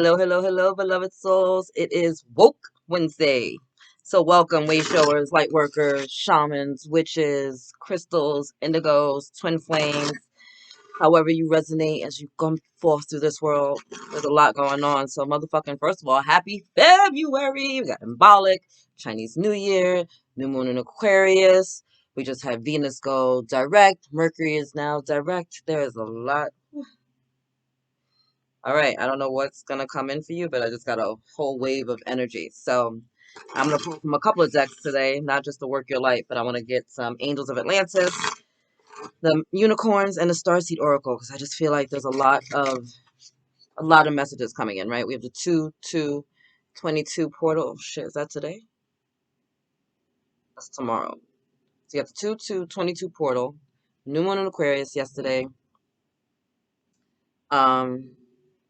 Hello, hello, hello, beloved souls. It is Woke Wednesday. So welcome, way showers, light workers, shamans, witches, crystals, indigos, twin flames, however you resonate as you come forth through this world. There's a lot going on. So motherfucking, first of all, happy February. We got Imbolc, Chinese New Year, new moon in Aquarius. We just had Venus go direct. Mercury is now direct. There is a lot. All right, I don't know what's gonna come in for you, but I just got a whole wave of energy. So I'm gonna pull from a couple of decks today, not just to work your light, but I want to get some Angels of Atlantis, the Unicorns, and the Starseed Oracle, because I just feel like there's a lot of messages coming in. Right, we have the 2-2-22 portal. Shit, is that today? That's tomorrow. So you have the 2-2-22 portal, new moon in Aquarius yesterday. Um,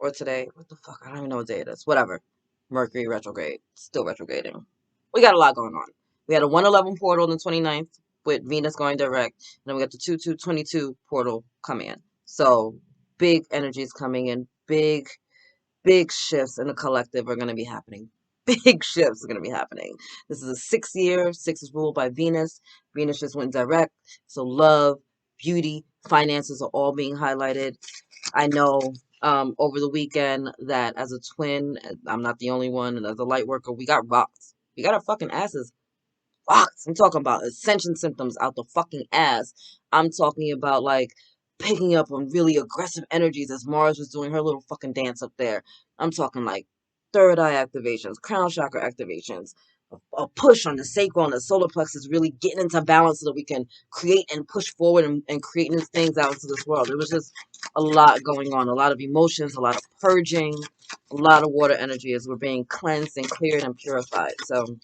or today. What the fuck? I don't even know what day it is. Whatever. Mercury retrograde. Still retrograding. We got a lot going on. We had a 111 portal on the 29th with Venus going direct. And then we got the 2-2-22 portal coming in. So big energies coming in. Big shifts in the collective are going to be happening. Big shifts are going to be happening. This is a 6th year. 6 is ruled by Venus. Venus just went direct. So love, beauty, finances are all being highlighted. I know over the weekend that as a twin, I'm not the only one, and as a light worker, we got rocked. We got our fucking asses rocked. I'm talking about ascension symptoms out the fucking ass. I'm talking about like picking up on really aggressive energies as Mars was doing her little fucking dance up there. I'm talking like third eye activations, crown chakra activations, a push on the sacral and the solar plexus, really getting into balance so that we can create and push forward and create new things out into this world. It was just a lot going on, a lot of emotions, a lot of purging, a lot of water energy as we're being cleansed and cleared and purified. So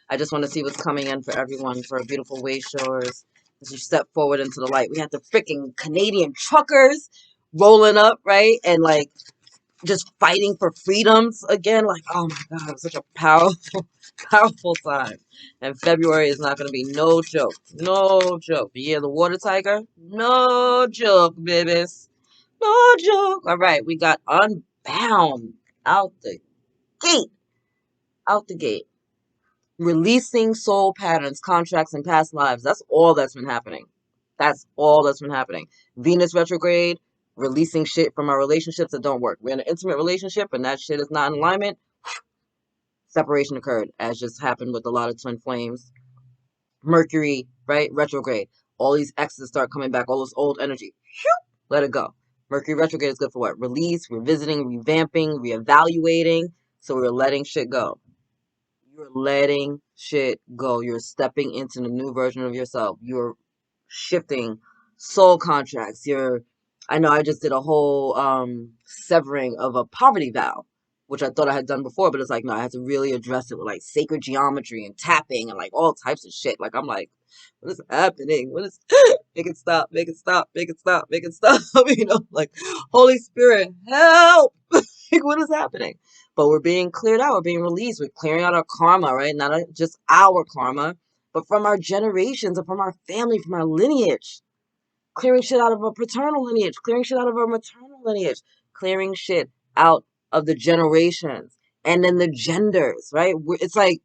I just want to see what's coming in for everyone for a beautiful way shores as you step forward into the light. We had the freaking Canadian truckers rolling up, right? And like just fighting for freedoms again. Like, oh my God, it was such a powerful, powerful time. And February is not going to be no joke. No joke. The year of the water tiger? No joke, babies. No joke. All right, we got Unbound out the gate. Out the gate. Releasing soul patterns, contracts, and past lives. That's all that's been happening. That's all that's been happening. Venus retrograde, releasing shit from our relationships that don't work. We're in an intimate relationship and that shit is not in alignment. Separation occurred, as just happened with a lot of twin flames. Mercury, right? Retrograde. All these exes start coming back, all this old energy. Let it go. Mercury retrograde is good for what? Release, revisiting, revamping, reevaluating. So we're letting shit go. You're letting shit go. You're stepping into the new version of yourself. You're shifting soul contracts. I know I just did a whole severing of a poverty vow, which I thought I had done before, but it's like, no, I had to really address it with like sacred geometry and tapping and like all types of shit. Like I'm like, what is happening? What is make it stop, make it stop, make it stop, make it stop, like Holy Spirit, help. Like what is happening? But we're being cleared out, we're being released, we're clearing out our karma, right? Not just our karma, but from our generations and from our family, from our lineage. Clearing shit out of our paternal lineage, clearing shit out of our maternal lineage, clearing shit out of the generations. And then the genders, right? It's like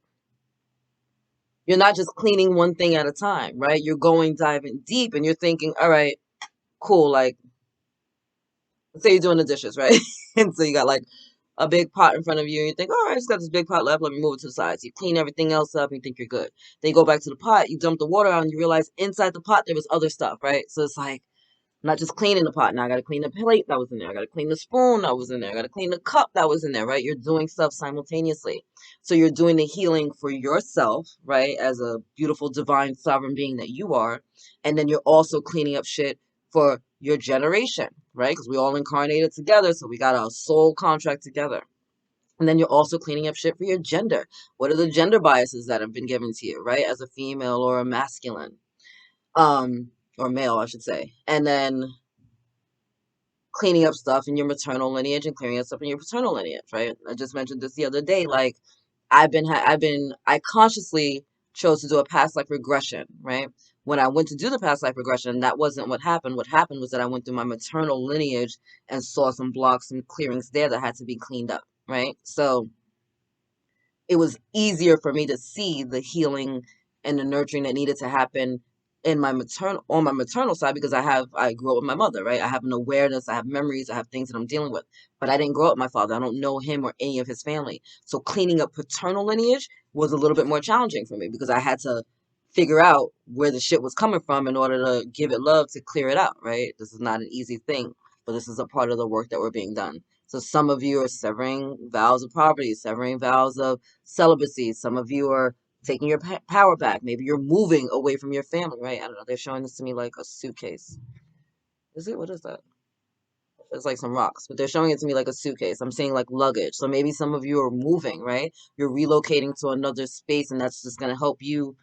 you're not just cleaning one thing at a time, right? You're going diving deep and you're thinking, all right, cool. Like, let's say you're doing the dishes, right? And so you got like a big pot in front of you and you think, all right, I just got this big pot left, let me move it to the side. So you clean everything else up and you think you're good. Then you go back to the pot, you dump the water out and you realize inside the pot there was other stuff, right? So it's like, I'm not just cleaning the pot. Now I got to clean the plate that was in there. I got to clean the spoon that was in there. I got to clean the cup that was in there, right? You're doing stuff simultaneously. So you're doing the healing for yourself, right? As a beautiful, divine, sovereign being that you are. And then you're also cleaning up shit for your generation, right? Because we all incarnated together. So we got our soul contract together. And then you're also cleaning up shit for your gender. What are the gender biases that have been given to you, right? As a female or a masculine, or male, I should say. And then cleaning up stuff in your maternal lineage and clearing up stuff in your paternal lineage, right? I just mentioned this the other day. Like, I consciously chose to do a past life regression, right? When I went to do the past life regression, that wasn't what happened. What happened was that I went through my maternal lineage and saw some blocks and clearings there that had to be cleaned up, right? So it was easier for me to see the healing and the nurturing that needed to happen in my maternal side, because I grew up with my mother, right? I have an awareness, I have memories, I have things that I'm dealing with. But I didn't grow up with my father. I don't know him or any of his family. So cleaning up paternal lineage was a little bit more challenging for me, because I had to figure out where the shit was coming from in order to give it love to clear it out, right? This is not an easy thing, but this is a part of the work that we're being done. So some of you are severing vows of poverty, severing vows of celibacy. Some of you are taking your power back. Maybe you're moving away from your family, right? I don't know. They're showing this to me like a suitcase. Is it? What is that? It's like some rocks, but they're showing it to me like a suitcase. I'm seeing like luggage. So maybe some of you are moving, right? You're relocating to another space, and that's just going to help you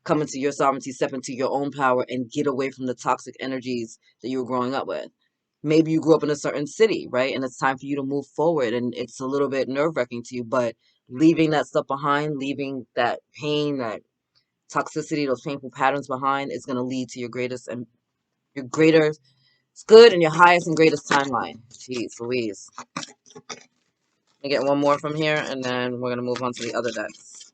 come into your sovereignty, step into your own power, and get away from the toxic energies that you were growing up with. Maybe you grew up in a certain city, right? And it's time for you to move forward, and it's a little bit nerve-wracking to you, but leaving that stuff behind, leaving that pain, that toxicity, those painful patterns behind, is going to lead to your greatest and your greater good and your highest and greatest timeline. Jeez Louise. Let me get one more from here, and then we're going to move on to the other decks.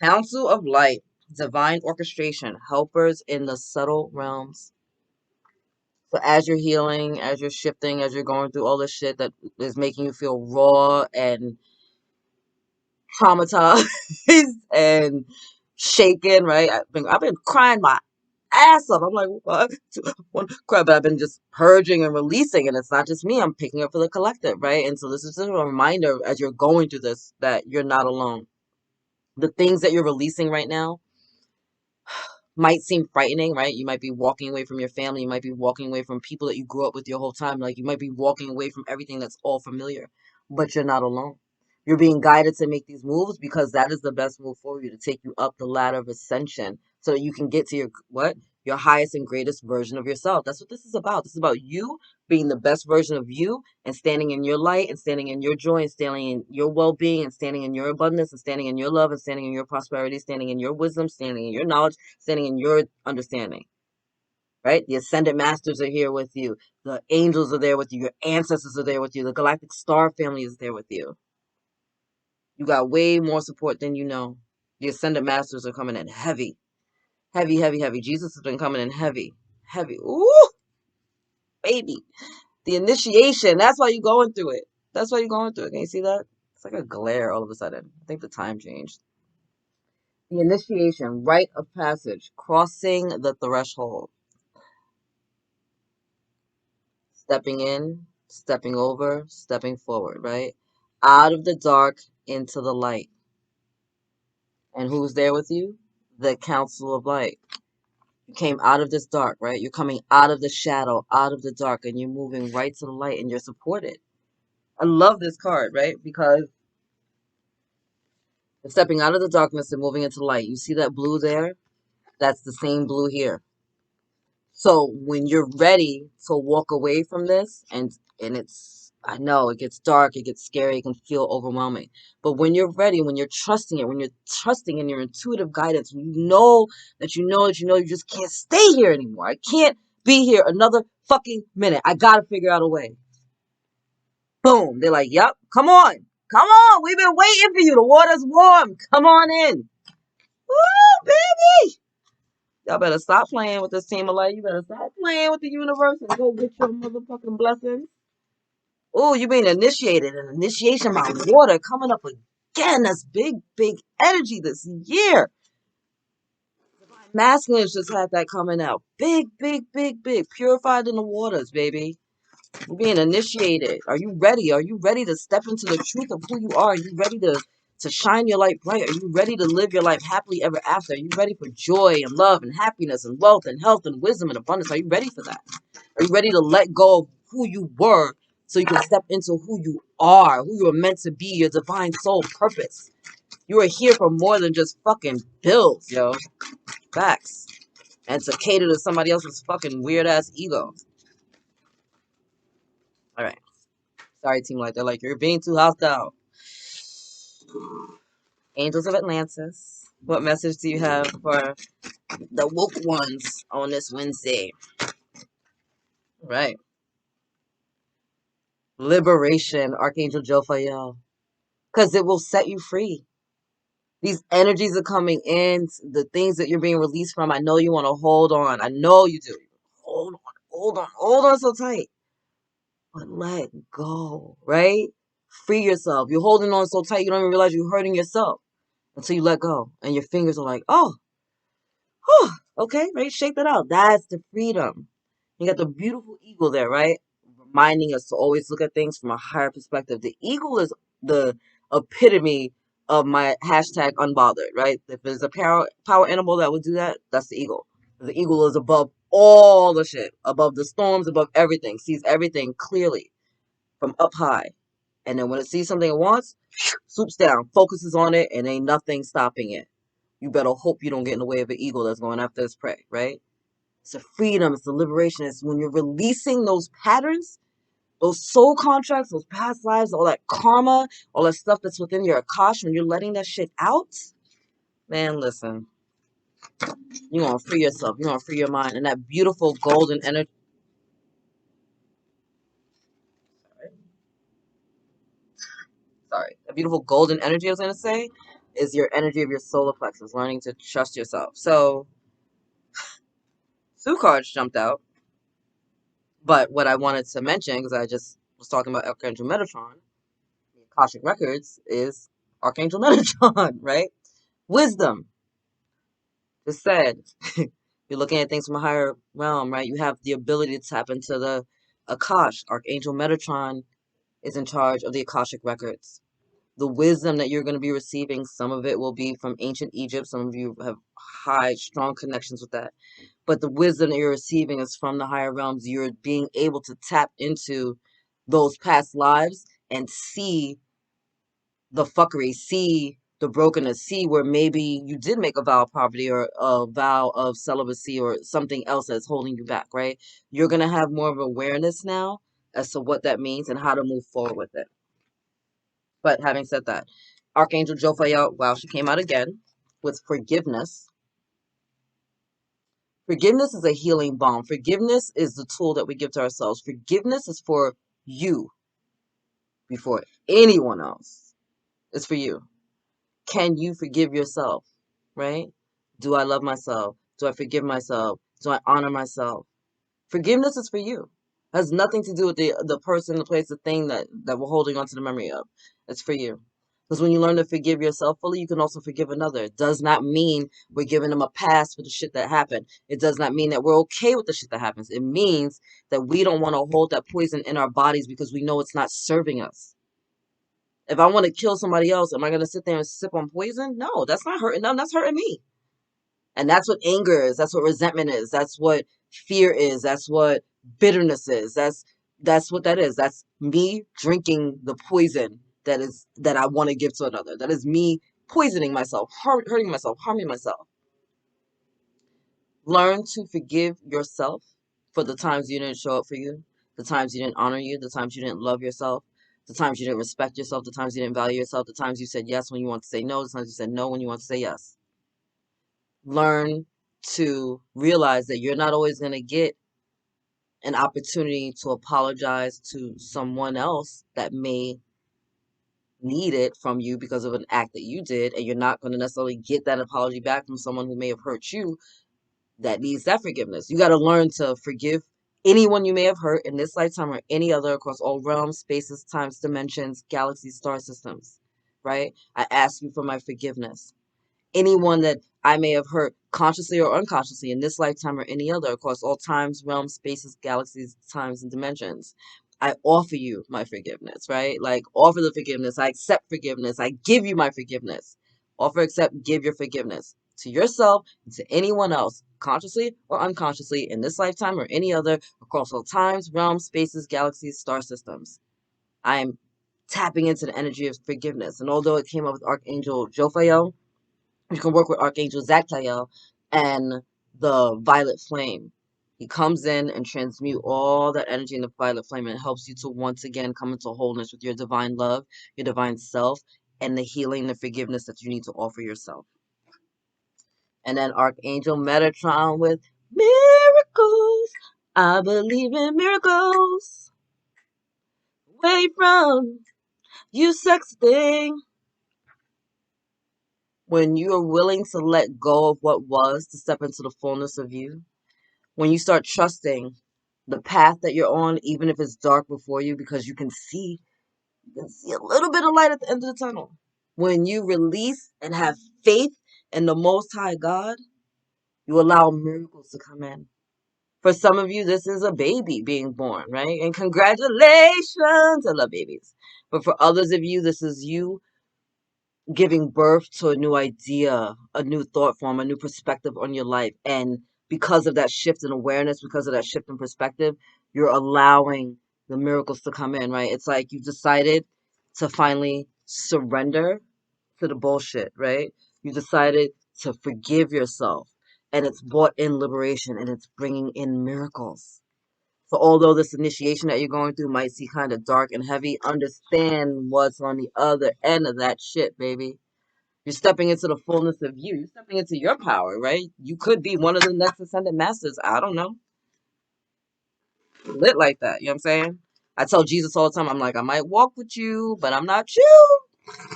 Council of Light, divine orchestration, helpers in the subtle realms. So as you're healing, as you're shifting, as you're going through all this shit that is making you feel raw and traumatized and shaken, right? I've been crying my ass up. I'm like, what? One cry, but I've been just purging and releasing, and it's not just me. I'm picking up for the collective, right? And so this is just a reminder as you're going through this that you're not alone. The things that you're releasing right now might seem frightening, right? You might be walking away from your family. You might be walking away from people that you grew up with your whole time. Like, you might be walking away from everything that's all familiar, but you're not alone. You're being guided to make these moves because that is the best move for you, to take you up the ladder of ascension so that you can get to your what? Your highest and greatest version of yourself. That's what this is about. This is about you being the best version of you and standing in your light and standing in your joy and standing in your well-being and standing in your abundance and standing in your love and standing in your prosperity, standing in your wisdom, standing in your knowledge, standing in your understanding, right? The ascended masters are here with you. The angels are there with you. Your ancestors are there with you. The galactic star family is there with you. You got way more support than you know. The ascended masters are coming in heavy. Heavy, heavy, heavy. Jesus has been coming in heavy. Heavy. Ooh, baby. The initiation. That's why you're going through it. That's why you're going through it. Can you see that? It's like a glare all of a sudden. I think the time changed. The initiation, rite of passage, crossing the threshold. Stepping in, stepping over, stepping forward, right? Out of the dark into the light. And who's there with you? The Council of Light. You came out of this dark, right? You're coming out of the shadow, out of the dark, and you're moving right to the light, and you're supported. I love this card, right? Because you're stepping out of the darkness and moving into light. You see that blue there? That's the same blue here. So when you're ready to walk away from this, and it's, I know it gets dark, it gets scary, it can feel overwhelming. But when you're ready, when you're trusting it, when you're trusting in your intuitive guidance, when you know that you know that you know you just can't stay here anymore. I can't be here another fucking minute. I gotta figure out a way. Boom. They're like, yep, come on. Come on. We've been waiting for you. The water's warm. Come on in. Woo, baby. Y'all better stop playing with this team of light. You better stop playing with the universe and go get your motherfucking blessings. Oh, you being initiated. An initiation by water coming up again. That's big, big energy this year. Masculines just had that coming out. Big, big, big, big. Purified in the waters, baby. You're being initiated. Are you ready? Are you ready to step into the truth of who you are? Are you ready to shine your light bright? Are you ready to live your life happily ever after? Are you ready for joy and love and happiness and wealth and health and wisdom and abundance? Are you ready for that? Are you ready to let go of who you were so you can step into who you are, who you are meant to be, your divine soul purpose? You are here for more than just fucking bills, yo. Facts. And to cater to somebody else's fucking weird ass ego. All right. Sorry, team. Like, they're like, you're being too hostile. Angels of Atlantis, what message do you have for the woke ones on this Wednesday? Right. Liberation, Archangel Jophiel. Because it will set you free. These energies are coming in, the things that you're being released from. I know you want to hold on. I know you do. Hold on, hold on, hold on so tight. But let go, right? Free yourself. You're holding on so tight, you don't even realize you're hurting yourself until you let go. And your fingers are like, oh, whew, okay, right? Shake that out. That's the freedom. You got the beautiful eagle there, right? Reminding us to always look at things from a higher perspective. The eagle is the epitome of my hashtag unbothered, right? If there's a power animal that would do that, that's the eagle. The eagle is above all the shit, above the storms, above everything, sees everything clearly from up high. And then when it sees something it wants, swoops down, focuses on it, and ain't nothing stopping it. You better hope you don't get in the way of an eagle that's going after its prey, right? It's a freedom, it's a liberation. It's when you're releasing those patterns, those soul contracts, those past lives, all that karma, all that stuff that's within your Akash, when you're letting that shit out, man, listen, you're going to free yourself. You're going to free your mind. And that beautiful golden energy, that beautiful golden energy I was going to say, is your energy of your solar plexus, learning to trust yourself. So, two cards jumped out. But what I wanted to mention, because I just was talking about Archangel Metatron, the Akashic Records, is Archangel Metatron, right? Wisdom. Just said, you're looking at things from a higher realm, right? You have the ability to tap into the Akash. Archangel Metatron is in charge of the Akashic Records. The wisdom that you're going to be receiving, some of it will be from ancient Egypt. Some of you have high, strong connections with that. But the wisdom that you're receiving is from the higher realms. You're being able to tap into those past lives and see the fuckery, see the brokenness, see where maybe you did make a vow of poverty or a vow of celibacy or something else that's holding you back, right? You're going to have more of awareness now as to what that means and how to move forward with it. But having said that, Archangel Jophiel, wow, she came out again with forgiveness. Forgiveness is a healing balm. Forgiveness is the tool that we give to ourselves. Forgiveness is for you before anyone else. It's for you. Can you forgive yourself? Right? Do I love myself? Do I forgive myself? Do I honor myself? Forgiveness is for you. It has nothing to do with the person, the place, the thing that we're holding on to the memory of. It's for you. Because when you learn to forgive yourself fully, you can also forgive another. It does not mean we're giving them a pass for the shit that happened. It does not mean that we're okay with the shit that happens. It means that we don't want to hold that poison in our bodies because we know it's not serving us. If I want to kill somebody else, am I going to sit there and sip on poison? No, that's not hurting them. That's hurting me. And that's what anger is. That's what resentment is. That's what fear is. That's what bitterness is. That's what that is. That's me drinking the poison that I want to give to another. That is me poisoning myself, hurting myself, harming myself. Learn to forgive yourself for the times you didn't show up for you, the times you didn't honor you, the times you didn't love yourself, the times you didn't respect yourself, the times you didn't value yourself, the times you said yes when you want to say no, the times you said no when you want to say yes. Learn to realize that you're not always going to get an opportunity to apologize to someone else that may need it from you because of an act that you did, and you're not going to necessarily get that apology back from someone who may have hurt you that needs that forgiveness. You got to learn to forgive anyone you may have hurt in this lifetime or any other across all realms, spaces, times, dimensions, galaxies, star systems, right? I ask you for my forgiveness. Anyone that I may have hurt consciously or unconsciously in this lifetime or any other across all times, realms, spaces, galaxies, times, and dimensions. I offer you my forgiveness, right? Like, offer the forgiveness. I accept forgiveness. I give you my forgiveness. Offer, accept, give your forgiveness to yourself and to anyone else, consciously or unconsciously, in this lifetime or any other, across all times, realms, spaces, galaxies, star systems. I'm tapping into the energy of forgiveness. And although it came up with Archangel Jophiel, you can work with Archangel Zadkiel and the violet flame. He comes in and transmute all that energy in the violet flame and helps you to once again come into wholeness with your divine love, your divine self, and the healing, the forgiveness that you need to offer yourself. And then Archangel Metatron with miracles. I believe in miracles. Way from you sex thing. When you are willing to let go of what was to step into the fullness of you, when you start trusting the path that you're on, even if it's dark before you, because you can see a little bit of light at the end of the tunnel. When you release and have faith in the Most High God, you allow miracles to come in. For some of you, this is a baby being born, right? And congratulations! I love babies. But for others of you, this is you giving birth to a new idea, a new thought form, a new perspective on your life. And because of that shift in awareness, because of that shift in perspective, you're allowing the miracles to come in, right? It's like you've decided to finally surrender to the bullshit, right? You decided to forgive yourself, and it's brought in liberation, and it's bringing in miracles. So although this initiation that you're going through might seem kind of dark and heavy, understand what's on the other end of that shit, baby. You're stepping into the fullness of you. You're stepping into your power, right? You could be one of the next ascended masters. I don't know. Lit like that. You know what I'm saying? I tell Jesus all the time, I'm like, I might walk with you, but I'm not you.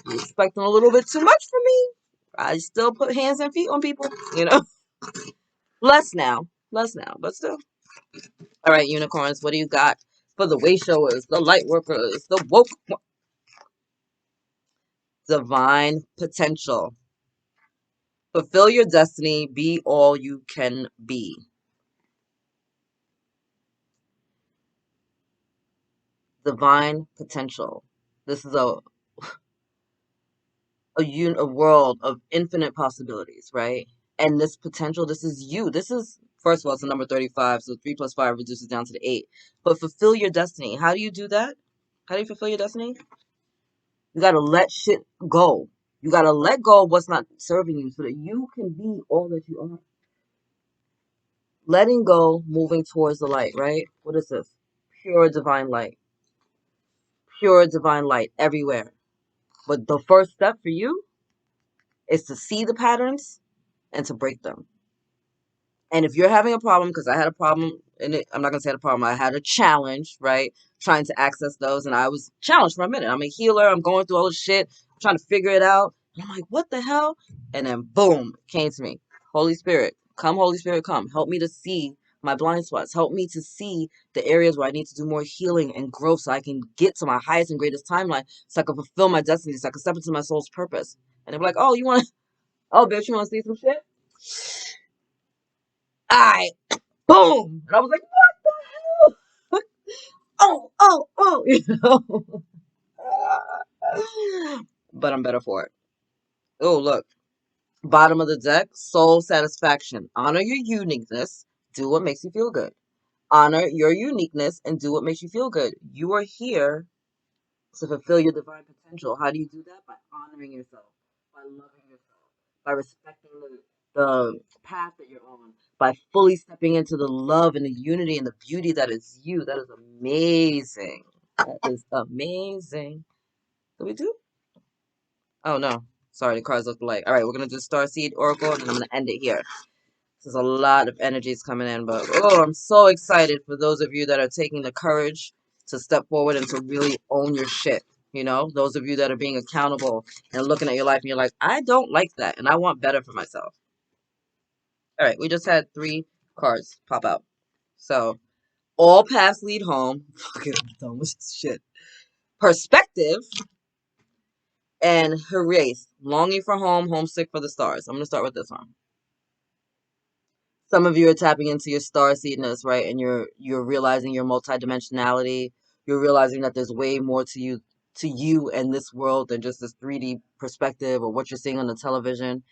You're expecting a little bit too much from me. I still put hands and feet on people, you know? Less now. Less now, but still. All right, unicorns, what do you got for the way showers, the light workers, the woke? Divine potential. Fulfill your destiny. Be all you can be. Divine potential. This is a world of infinite possibilities, right? And this potential, this is you. This is, first of all, it's the number 35, so 3 plus 5 reduces down to the 8. But fulfill your destiny. How do you do that? How do you fulfill your destiny? You got to let shit go. You got to let go of what's not serving you so that you can be all that you are. Letting go, moving towards the light, right? What is this? Pure divine light. Pure divine light everywhere. But the first step for you is to see the patterns and to break them. And if you're having a problem, because I had a problem, and I'm not going to say I had a problem, I had a challenge, right? Trying to access those, and I was challenged for a minute. I'm a healer, I'm going through all this shit, I'm trying to figure it out. And I'm like, what the hell? And then boom, it came to me. Holy Spirit, come. Help me to see my blind spots. Help me to see the areas where I need to do more healing and growth so I can get to my highest and greatest timeline, so I can fulfill my destiny, so I can step into my soul's purpose. And they're like, oh, bitch, you want to see some shit? Alright, boom. And I was like, what the hell? Oh, you know. But I'm better for it. Oh, look. Bottom of the deck, soul satisfaction. Honor your uniqueness. Do what makes you feel good. Honor your uniqueness and do what makes you feel good. You are here to fulfill your divine potential. How do you do that? By honoring yourself, by loving yourself, by respecting the path that you're on, by fully stepping into the love and the unity and the beauty that is you. That is amazing. That is amazing. Did we do? Oh no. Sorry, the cards look alike. All right, we're gonna do Starseed Oracle, and I'm gonna end it here. There's a lot of energies coming in, but oh, I'm so excited for those of you that are taking the courage to step forward and to really own your shit. You know, those of you that are being accountable and looking at your life and you're like, I don't like that and I want better for myself. All right, we just had 3 cards pop out. So, all paths lead home. Fucking done with this shit. Perspective and Erase. Longing for home, homesick for the stars. I'm going to start with this one. Some of you are tapping into your starseedness, right? And you're realizing your multidimensionality. You're realizing that there's way more to you and this world than just this 3D perspective or what you're seeing on the television.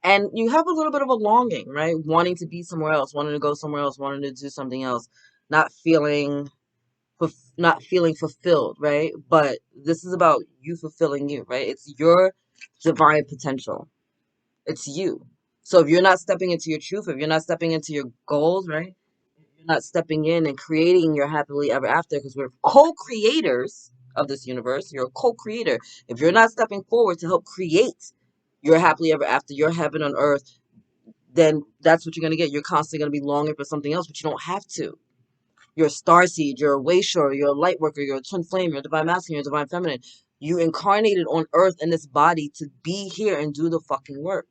And you have a little bit of a longing, right? Wanting to be somewhere else, wanting to go somewhere else, wanting to do something else, not feeling fulfilled, right? But this is about you fulfilling you, right? It's your divine potential. It's you. So if you're not stepping into your truth, if you're not stepping into your goals, right? If you're not stepping in and creating your happily ever after, because we're co-creators, of this universe. You're a co-creator. If you're not stepping forward to help create your happily ever after, your heaven on earth, then that's what you're going to get. You're constantly going to be longing for something else, but you don't have to. You're a starseed, you're a wayshower, you're a light worker, you're a twin flame, you're a divine masculine, you're a divine feminine. You incarnated on earth in this body to be here and do the fucking work.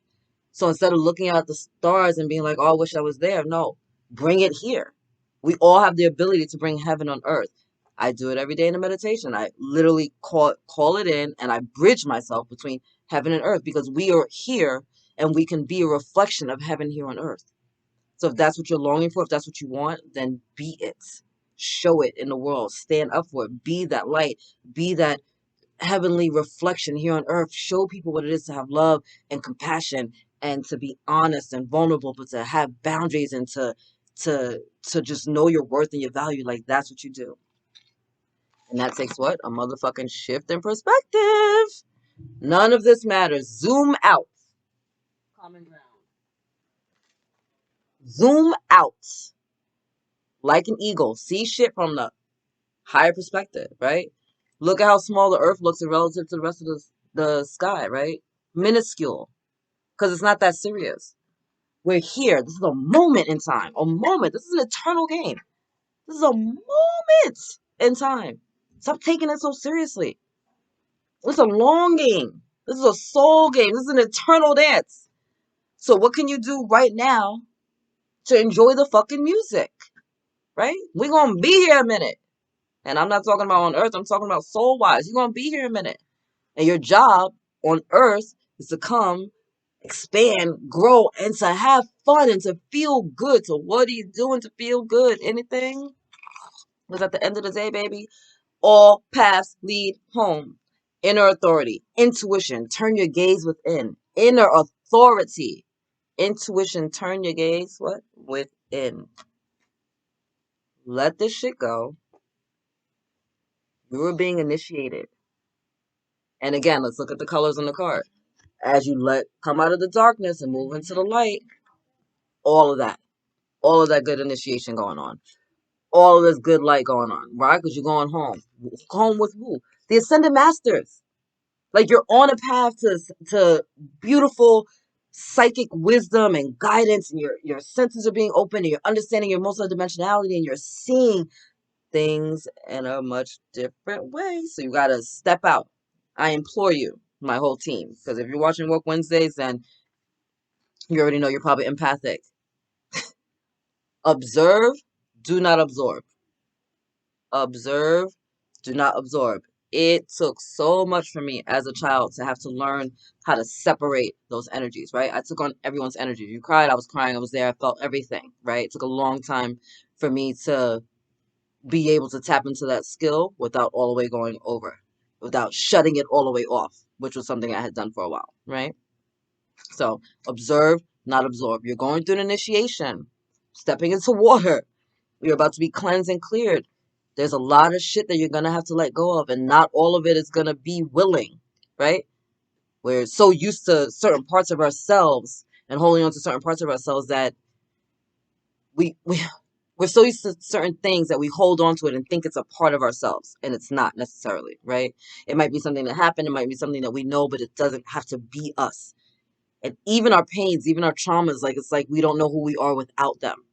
So instead of looking at the stars and being like, oh, I wish I was there, no, bring it here. We all have the ability to bring heaven on earth. I do it every day in a meditation. I literally call it in, and I bridge myself between heaven and earth, because we are here and we can be a reflection of heaven here on earth. So if that's what you're longing for, if that's what you want, then be it. Show it in the world. Stand up for it. Be that light. Be that heavenly reflection here on earth. Show people what it is to have love and compassion, and to be honest and vulnerable, but to have boundaries, and to just know your worth and your value. Like, that's what you do. And that takes what? A motherfucking shift in perspective. None of this matters. Zoom out. Common ground. Zoom out. Like an eagle. See shit from the higher perspective, right? Look at how small the earth looks relative to the rest of the sky, right? Minuscule. Because it's not that serious. We're here. This is a moment in time. A moment. This is an eternal game. This is a moment in time. Stop taking it so seriously. It's a long game. This is a soul game. This is an eternal dance. So what can you do right now to enjoy the fucking music? Right? We're going to be here a minute. And I'm not talking about on earth. I'm talking about soul-wise. You're going to be here a minute. And your job on earth is to come, expand, grow, and to have fun and to feel good. So what are you doing to feel good? Anything? Because at the end of the day, baby, all paths lead home. Inner authority, intuition, turn your gaze within. Inner authority, intuition, turn your gaze, what? Within. Let this shit go. You were being initiated. And again, let's look at the colors on the card. As you come out of the darkness and move into the light, all of that good initiation going on. All of this good light going on, right? Because you're going home. Home with who? The Ascended Masters. Like, you're on a path to beautiful psychic wisdom and guidance, and your senses are being opened, and you're understanding your multidimensionality, and you're seeing things in a much different way. So you gotta step out. I implore you, my whole team, because if you're watching Woke Wednesdays, then you already know you're probably empathic. Observe, do not absorb. Observe, do not absorb. It took so much for me as a child to have to learn how to separate those energies, right? I took on everyone's energy. You cried, I was crying, I was there, I felt everything, right? It took a long time for me to be able to tap into that skill without all the way going over, without shutting it all the way off, which was something I had done for a while, right? So observe, not absorb. You're going through an initiation, stepping into water. You're about to be cleansed and cleared. There's a lot of shit that you're going to have to let go of, and not all of it is going to be willing, right? We're so used to certain parts of ourselves and holding on to certain parts of ourselves that we're so used to certain things that we hold on to it and think it's a part of ourselves, and it's not necessarily, right? It might be something that happened, it might be something that we know, but it doesn't have to be us. And even our pains, even our traumas, like, it's like we don't know who we are without them.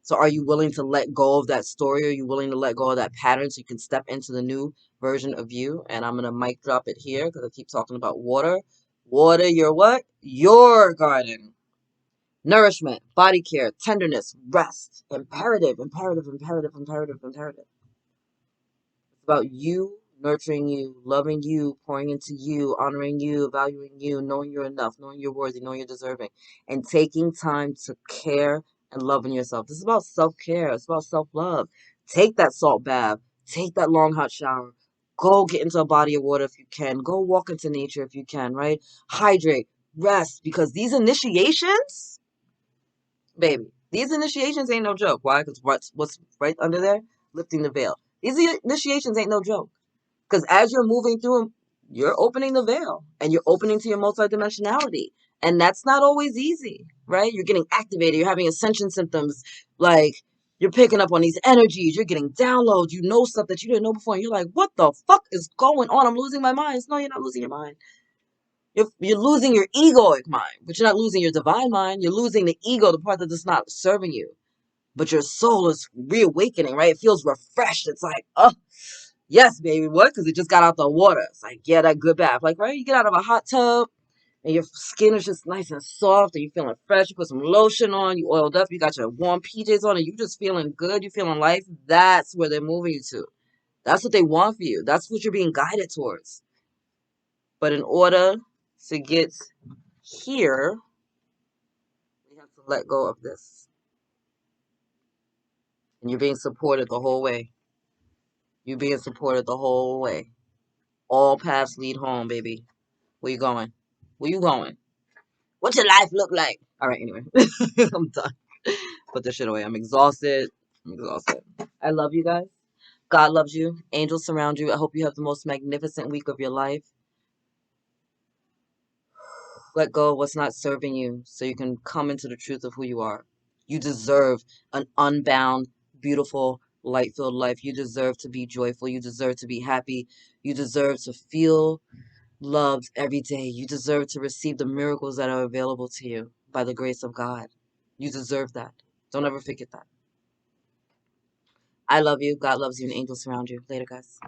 So are you willing to let go of that story? Are you willing to let go of that pattern so you can step into the new version of you? And I'm going to mic drop it here because I keep talking about water. Water your what? Your garden. Nourishment, body care, tenderness, rest. Imperative, imperative, imperative, imperative, imperative. It's about you, nurturing you, loving you, pouring into you, honoring you, valuing you, knowing you're enough, knowing you're worthy, knowing you're deserving, and taking time to care and loving yourself. This is about self-care. It's about self-love. Take that salt bath. Take that long hot shower. Go get into a body of water if you can. Go walk into nature if you can, right? Hydrate, rest, because these initiations, baby, these initiations ain't no joke. Why? Because what's right under there? Lifting the veil. These initiations ain't no joke. Because as you're moving through them, you're opening the veil and you're opening to your multidimensionality. And that's not always easy, right? You're getting activated. You're having ascension symptoms. Like, You're picking up on these energies. You're getting downloads. You know stuff that you didn't know before. And you're like, what the fuck is going on? I'm losing my mind. No, you're not losing your mind. You're losing your egoic mind, but you're not losing your divine mind. You're losing the ego, the part that is not serving you. But your soul is reawakening, right? It feels refreshed. It's like, oh, yes, baby. What? Because it just got out the water. It's like, yeah, that good bath. Like, right? You get out of a hot tub and your skin is just nice and soft and you're feeling fresh. You put some lotion on, you oiled up, you got your warm PJs on, and you just feeling good. You feeling life. That's where they're moving you to. That's what they want for you. That's what you're being guided towards. But in order to get here, we have to let go of this. And you're being supported the whole way. You're being supported the whole way. All paths lead home, baby. Where you going? Where you going? What's your life look like? All right, anyway. I'm done. Put this shit away. I'm exhausted. I'm exhausted. I love you guys. God loves you. Angels surround you. I hope you have the most magnificent week of your life. Let go of what's not serving you so you can come into the truth of who you are. You deserve an unbound, beautiful, light-filled life. You deserve to be joyful. You deserve to be happy. You deserve to feel loved every day. You deserve to receive the miracles that are available to you by the grace of God. You deserve that. Don't ever forget that. I love you. God loves you, and angels surround you. Later, guys.